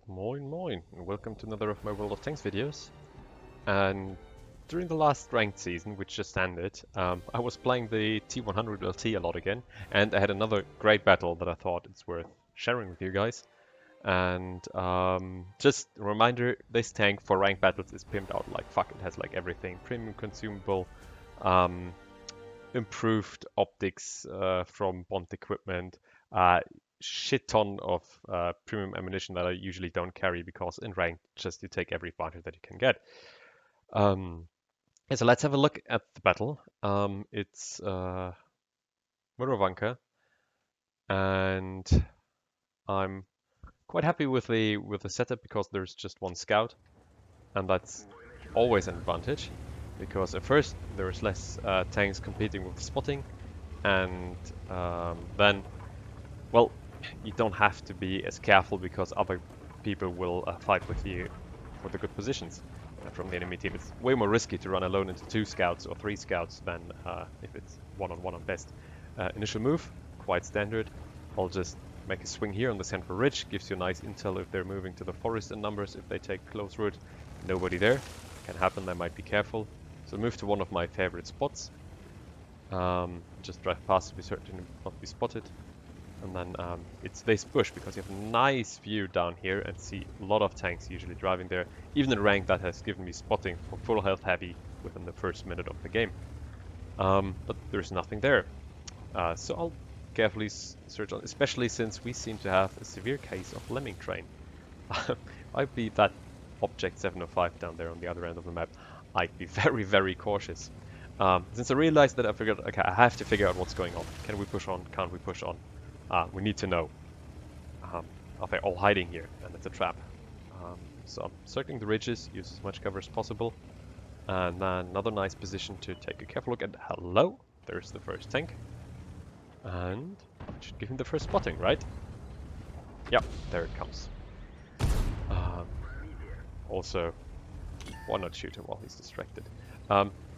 Moin moin, and welcome to another of my World of Tanks videos. And during the last ranked season, which just ended, I was playing the T100 LT a lot again, and I had another great battle that I thought it's worth sharing with you guys. And just a reminder, this tank for ranked battles is pimped out like fuck. It has like everything: premium consumable, improved optics from Bond equipment, shit ton of premium ammunition that I usually don't carry because in ranked just you take every advantage that you can get. So let's have a look at the battle. It's Murovanka, and I'm quite happy with the setup because there's just one scout, and that's always an advantage because at first there's less tanks competing with spotting, and then, well, you don't have to be as careful because other people will fight with you for the good positions from the enemy team. It's way more risky to run alone into 2 scouts or 3 scouts than if it's one-on-one on best. Initial move, quite standard. I'll just make a swing here on the central ridge, gives you nice intel if they're moving to the forest in numbers, if they take close route. Nobody there, can happen, I might be careful. So move to one of my favorite spots. Just drive past to be certain not be spotted. And then it's this bush because you have a nice view down here and see a lot of tanks usually driving there. Even in rank that has given me spotting for full health heavy within the first minute of the game. But there's nothing there. So I'll carefully search on, especially since we seem to have a severe case of lemming train. I'd be that object 705 down there on the other end of the map. I'd be very, very cautious. Since I realized that I figured, okay, I have to figure out what's going on. Can we push on? Can't we push on? We need to know. Are they all hiding here? And it's a trap. So I'm circling the ridges, use as much cover as possible. And then another nice position to take a careful look at. Hello, there's the first tank. And I should give him the first spotting, right? Yep, there it comes. Also, why not shoot him while he's distracted?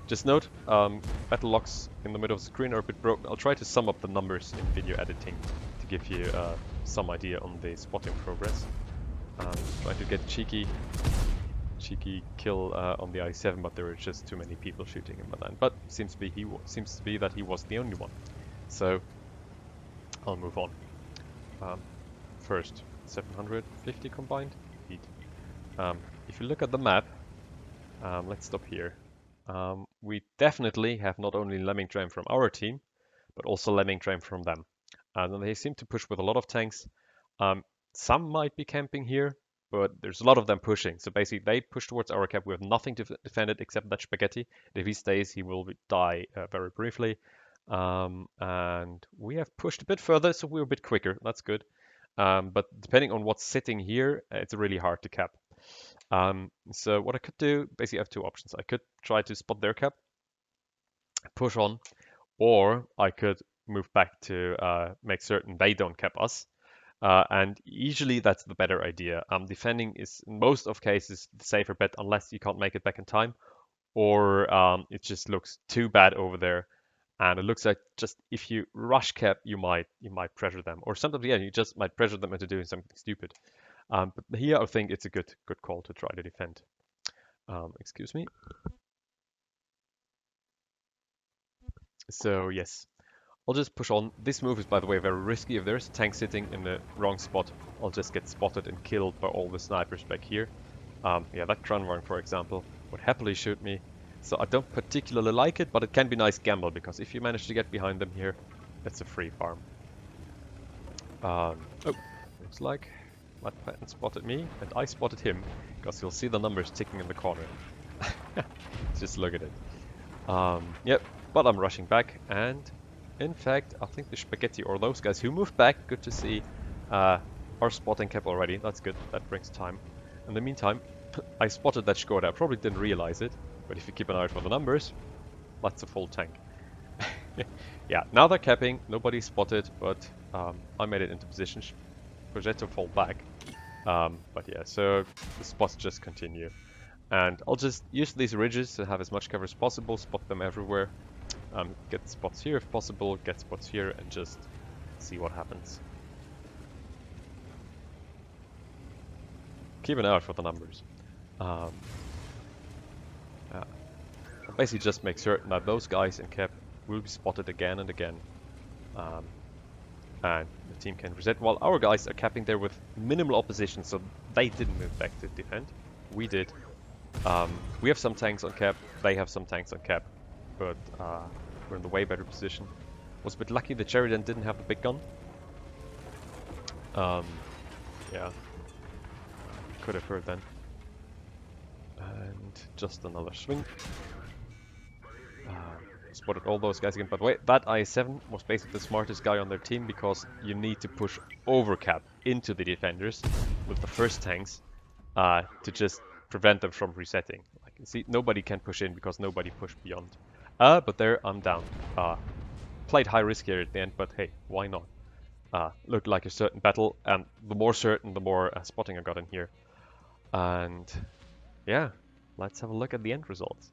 Just note, battle logs in the middle of the screen are a bit broken. I'll try to sum up the numbers in video editing to give you some idea on the spotting progress. Trying to get cheeky kill on the I-7, but there were just too many people shooting him by then. But seems to be that he was the only one. So I'll move on. First, 750 combined. If you look at the map, let's stop here. We definitely have not only lemming train from our team, but also lemming train from them. And they seem to push with a lot of tanks. Some might be camping here, but there's a lot of them pushing. So basically they push towards our cap. We have nothing to defend it except that spaghetti. If he stays, he will die very briefly. And we have pushed a bit further, so we're a bit quicker. That's good. But depending on what's sitting here, it's really hard to cap. So what I could do, basically I have 2 options. I could try to spot their cap, push on, or I could move back to make certain they don't cap us. And usually that's the better idea. Defending is in most of cases the safer bet unless you can't make it back in time, or it just looks too bad over there. And it looks like just if you rush cap, you might pressure them, or sometimes you just might pressure them into doing something stupid. But here I think it's a good call to try to defend. Excuse me. So yes, I'll just push on. This move is, by the way, very risky. If there's a tank sitting in the wrong spot, I'll just get spotted and killed by all the snipers back here. Yeah, that Kranwarn, for example, would happily shoot me. So I don't particularly like it, but it can be nice gamble, because if you manage to get behind them here, it's a free farm. Oh, looks like Matt Patton spotted me, and I spotted him, because you'll see the numbers ticking in the corner. Just look at it. Yep, but I'm rushing back, and in fact, I think the spaghetti, or those guys who moved back, good to see, are spotting cap already. That's good, that brings time. In the meantime, I spotted that Skoda. I probably didn't realize it, but if you keep an eye out for the numbers, that's a full tank. Yeah, now they're capping, nobody spotted, but I made it into position. Progetto fall back. But yeah, so the spots just continue. And I'll just use these ridges to have as much cover as possible, spot them everywhere. Get spots here if possible, get spots here, and just see what happens. keep an eye out for the numbers. Yeah. I'll basically just make certain that those guys in cap will be spotted again and again. And the team can reset, while our guys are capping there with minimal opposition, so they didn't move back to defend. We did. We have some tanks on cap, they have some tanks on cap, but we're in the way better position. Was a bit lucky that Sheridan didn't have the big gun. Yeah, could have heard then. And just another swing. Spotted all those guys again. By the way, that IS-7 was basically the smartest guy on their team because you need to push over cap into the defenders with the first tanks to just prevent them from resetting. Like, you see, nobody can push in because nobody pushed beyond. But there, I'm down. Played high risk here at the end, but hey, why not? Looked like a certain battle, and the more certain, the more spotting I got in here. And yeah, let's have a look at the end results.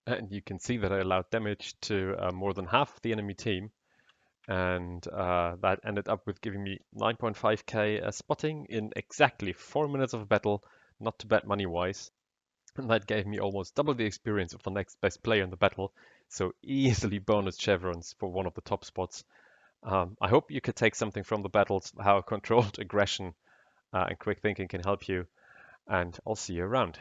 And you can see that I allowed damage to more than half the enemy team, and that ended up with giving me 9.5k spotting in exactly 4 minutes of battle, not too bad money-wise. And that gave me almost double the experience of the next best player in the battle, so easily bonus chevrons for one of the top spots. I hope you could take something from the battles, how controlled aggression and quick thinking can help you, and I'll see you around.